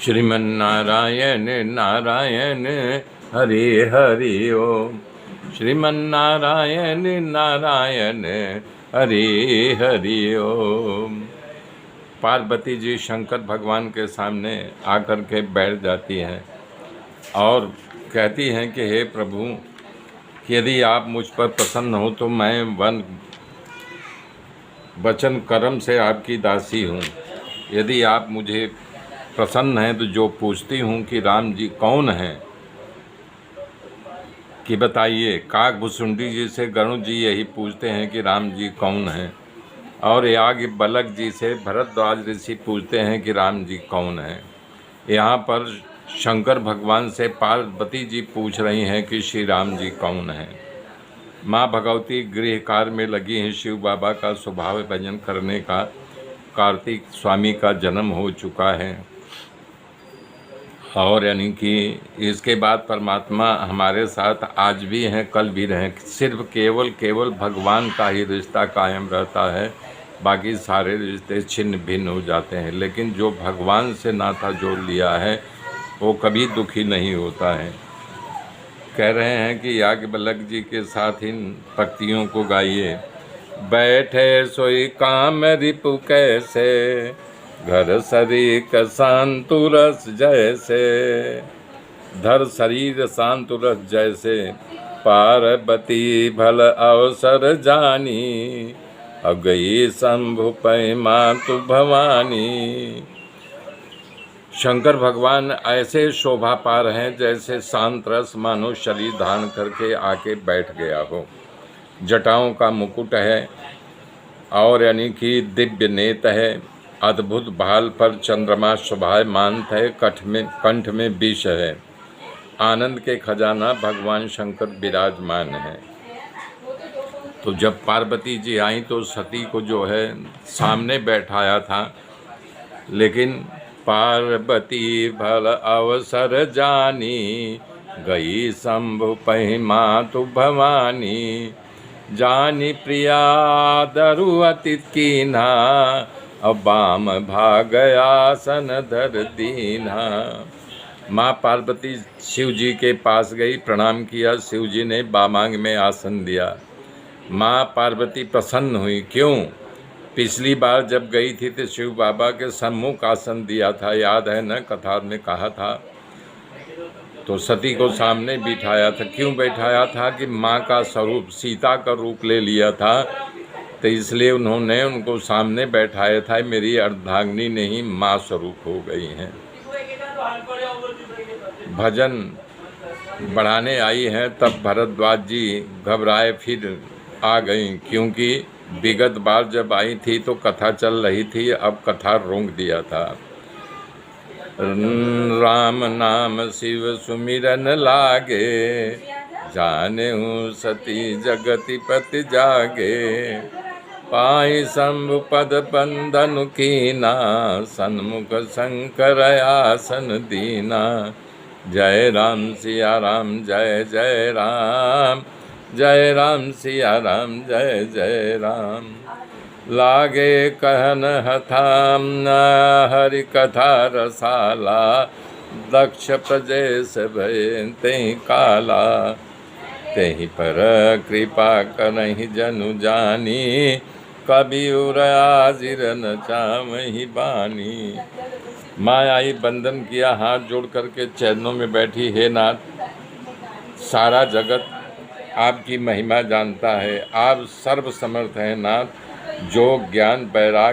श्रीमन्नारायण नारायण हरि हरि ओम। श्रीमन्नारायण नारायण हरि हरि ओम। पार्वती जी शंकर भगवान के सामने आकर के बैठ जाती हैं और कहती हैं कि हे प्रभु, यदि आप मुझ पर प्रसन्न हो तो मैं वचन कर्म से आपकी दासी हूँ। यदि आप मुझे प्रसन्न हैं तो जो पूछती हूँ कि राम जी कौन हैं, कि बताइए। काक भुसुंडी जी से गरुड़ जी यही पूछते हैं कि राम जी कौन हैं, और याज्ञ बलक जी से भरद्वाज ऋषि पूछते हैं कि राम जी कौन हैं। यहाँ पर शंकर भगवान से पार्वती जी पूछ रही हैं कि श्री राम जी कौन हैं। माँ भगवती गृह कार्य में लगी हैं। शिव बाबा का स्वभाव भजन करने का, कार्तिक स्वामी का जन्म हो चुका है, और यानी कि इसके बाद परमात्मा हमारे साथ आज भी हैं, कल भी रहें। सिर्फ केवल भगवान का ही रिश्ता कायम रहता है, बाकी सारे रिश्ते छिन्न भिन्न हो जाते हैं। लेकिन जो भगवान से नाता जोड़ लिया है वो कभी दुखी नहीं होता है। कह रहे हैं कि याज्ञवल्क्य जी के साथ इन पंक्तियों को गाइए। बैठे सोई काम रिपु कैसे, घर शरीर शांतु रस जैसे। धर शरीर शांतु रस जैसे, पार्वती भल अवसर जानी। अब गई शंभु पै मातु भवानी। शंकर भगवान ऐसे शोभा पा रहे हैं जैसे शांत रस मानो शरीर धारण करके आके बैठ गया हो। जटाओं का मुकुट है और यानी कि दिव्य नेत्र है। अद्भुत भाल पर चंद्रमा शोभायमान है। कंठ में विष है। आनंद के खजाना भगवान शंकर विराजमान है। तो जब पार्वती जी आई तो सती को जो है सामने बैठाया था, लेकिन पार्वती भल अवसर जानी। गई शंभु पै मातु भवानी। जानी प्रिया दरु अति कीन्हा, अब बाम भाग आसन धर दीन्हा। माँ पार्वती शिव जी के पास गई, प्रणाम किया। शिव जी ने बामांग में आसन दिया। माँ पार्वती प्रसन्न हुई। क्यों? पिछली बार जब गई थी तो शिव बाबा के सम्मुख आसन दिया था, याद है न, कथा में कहा था। तो सती को सामने बिठाया था। क्यों बैठाया था? कि माँ का स्वरूप सीता का रूप ले लिया था, तो इसलिए उन्होंने उनको सामने बैठाया था। मेरी अर्धांगिनी नहीं, माँ स्वरूप हो गई हैं। भजन बढ़ाने आई हैं, तब भरद्वाज जी घबराए फिर आ गई, क्योंकि विगत बार जब आई थी तो कथा चल रही थी, अब कथा रोक दिया था। राम नाम शिव सुमिरन लागे, जानहु सती जगति पति जागे। पाई शंभु पद बंधन कीना, सन्मुख शंकर आसन दीना। जय राम सिया राम जय जय राम, जय राम सिया राम जय जय राम। लागे कहन हथाम हरि कथा रसाला, दक्ष प्रजेश भय तेहि काला। तेहि पर कृपा करहि जनु जानी, कबीर आजिर न चामहि बानी। माँ आई, बंधन किया, हाथ जोड़ करके चरणों में बैठी। हे नाथ, सारा जगत आपकी महिमा जानता है। आप सर्व समर्थ हैं नाथ। जो ज्ञान बैराग